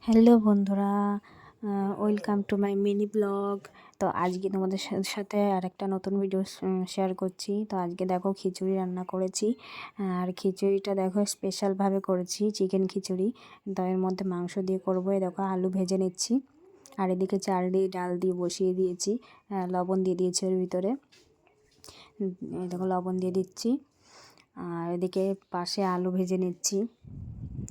Hello বন্ধুরা, welcome to my mini blog. তো আজকে তোমাদের সাথে আরেকটা নতুন ভিডিও শেয়ার করছি। তো আজকে দেখো খিচুড়ি রান্না করেছি। আর খিচুড়িটা দেখো স্পেশালভাবে করেছি, চিকেন খিচুড়ি। তো এর মধ্যে মাংস দিয়ে করবো। এই দেখো আলু ভেজে নিচ্ছি। আর এদিকে চাল দিয়ে ডাল দিয়ে বসিয়ে দিয়েছি, লবণ দিয়ে দিয়েছি ওর ভিতরে। এই দেখো লবণ দিয়ে দিচ্ছি। আর এদিকে পাশে আলু ভেজে নিচ্ছি।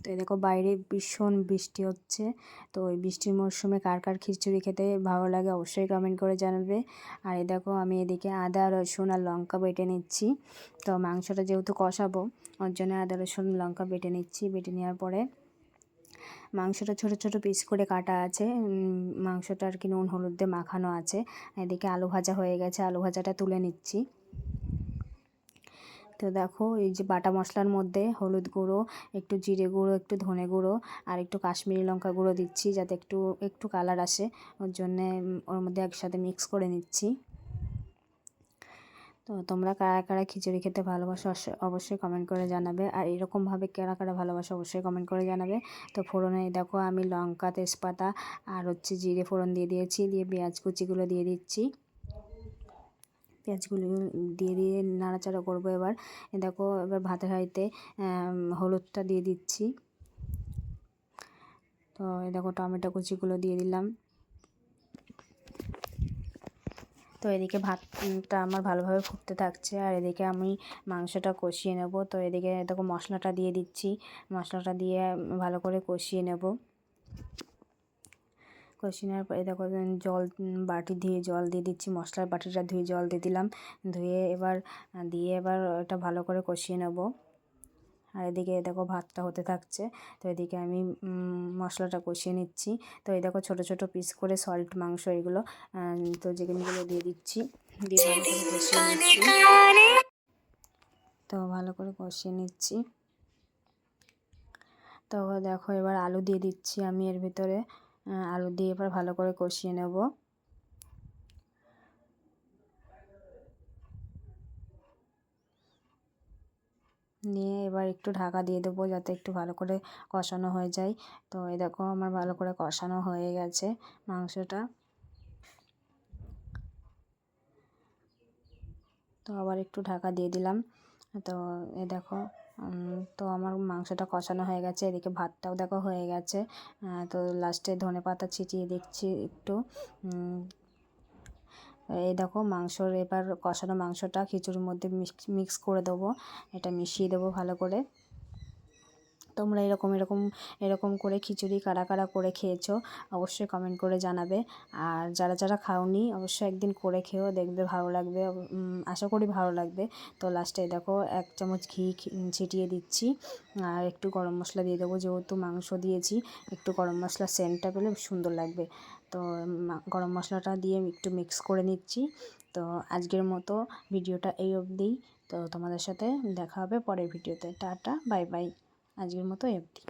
তো এই দেখো বাইরে ভীষণ বৃষ্টি হচ্ছে। তো ওই বৃষ্টির মরশুমে কার কার খিচুড়ি খেতে ভালো লাগে অবশ্যই কমেন্ট করে জানাবে। আর এই দেখো আমি এদিকে আদা রসুন আর লঙ্কা বেটে নিচ্ছি। তো মাংসটা যেহেতু কষাবো ওর জন্য আদা রসুন লঙ্কা বেটে নিচ্ছি। বেটে নেওয়ার পরে মাংসটা ছোট ছোট পিস করে কাটা আছে। মাংসটা আর কি নুন হলুদ দিয়ে মাখানো আছে। এদিকে আলু ভাজা হয়ে গেছে, আলু ভাজাটা তুলে নিচ্ছি। তো দেখো এই যে বাটা মশলার মধ্যে হলুদ গুঁড়ো, একটু জিরে গুঁড়ো, একটু ধনে গুঁড়ো আর একটু কাশ্মীরি লঙ্কা গুঁড়ো দিচ্ছি যাতে একটু একটু কালার আসে। ওর জন্যে ওর মধ্যে একসাথে মিক্স করে নিচ্ছি। তো তোমরা কারা কারা খিচুড়ি খেতে ভালোবাসো অবশ্যই কমেন্ট করে জানাবে। আর এরকমভাবে কারা কারা ভালোবাসো অবশ্যই কমেন্ট করে জানাবে। তো ফোড়নে দেখো আমি লঙ্কা, তেজপাতা আর হচ্ছে জিরে ফোড়ন দিয়ে দিয়েছি। দিয়ে পেঁয়াজ কুচিগুলো দিয়ে দিচ্ছি। পেঁয়াজগুলো দিয়ে নাড়াচাড়া করবো। এবার দেখো এবার ভাতের হাঁড়িতে হলুদটা দিয়ে দিচ্ছি। তো এই দেখো টমেটো কুচিগুলো দিয়ে দিলাম। তো এদিকে ভাতটা আমার ভালোভাবে ফুটতে থাকছে আর এদিকে আমি মাংসটা কষিয়ে নেব। তো এদিকে দেখো মশলাটা দিয়ে দিচ্ছি। মশলাটা দিয়ে ভালো করে কষিয়ে নেব। কষিয়ে নেওয়ার পরে দেখো জল বাটি ধুয়ে জল দিয়ে দিচ্ছি। মশলার বাটিটা ধুয়ে জল দিয়ে দিলাম। এবার এটা ভালো করে কষিয়ে নেব। আর এদিকে দেখো ভাতটা হতে থাকছে। তো এদিকে আমি মশলাটা কষিয়ে নিচ্ছি। তো এই দেখো ছোটো ছোটো পিস করে সল্ট মাংস এগুলো, তো চিকেনগুলো দিয়ে দিচ্ছি। দিয়ে ভালো করে কষিয়ে নিচ্ছি। তো ভালো করে কষিয়ে নিচ্ছি। তো দেখো এবার আলু দিয়ে দিচ্ছি আমি এর ভিতরে। আলু দিয়ে এবার ভালো করে কষিয়ে নেব। নিয়ে এবার একটু ঢাকা দিয়ে দেবো যাতে একটু ভালো করে কষানো হয়ে যায়। তো এই দেখো আমার ভালো করে কষানো হয়ে গেছে মাংসটা। তো আবার একটু ঢাকা দিয়ে দিলাম। তো এ দেখো তো আমার মাংসটা কষানো হয়ে গেছে। এদিকে ভাতটাও দেখো হয়ে গেছে। তো লাস্টে ধনেপাতা ছিটিয়ে দিচ্ছি একটু। এই দেখো মাংসর এবার কষানো মাংসটা খিচুড়ির মধ্যে মিক্স করে দেবো। এটা মিশিয়ে দেবো ভালো করে। তোমরা এরকম করে খিচুড়ি কারা কারা করে খেয়েছো অবশ্যই কমেন্ট করে জানাবে। আর যারা যারা খাওনি অবশ্যই একদিন করে খেও, দেখবে ভালো লাগবে। আশা করি ভালো লাগবে। তো লাস্টে দেখো 1 চামচ ঘি ছিটিয়ে দিচ্ছি। আর একটু গরম মশলা দিয়ে দেবো, যেহেতু মাংস দিয়েছি একটু গরম মশলার সেন্টটা পেলে সুন্দর লাগবে। তো গরম মশলাটা দিয়ে একটু মিক্স করে নিচ্ছি। তো আজকের মতো ভিডিওটা এই অবধিই। তো তোমাদের সাথে দেখা হবে পরের ভিডিওতে। Tata, bye bye. আজকের মতো এই অবধি।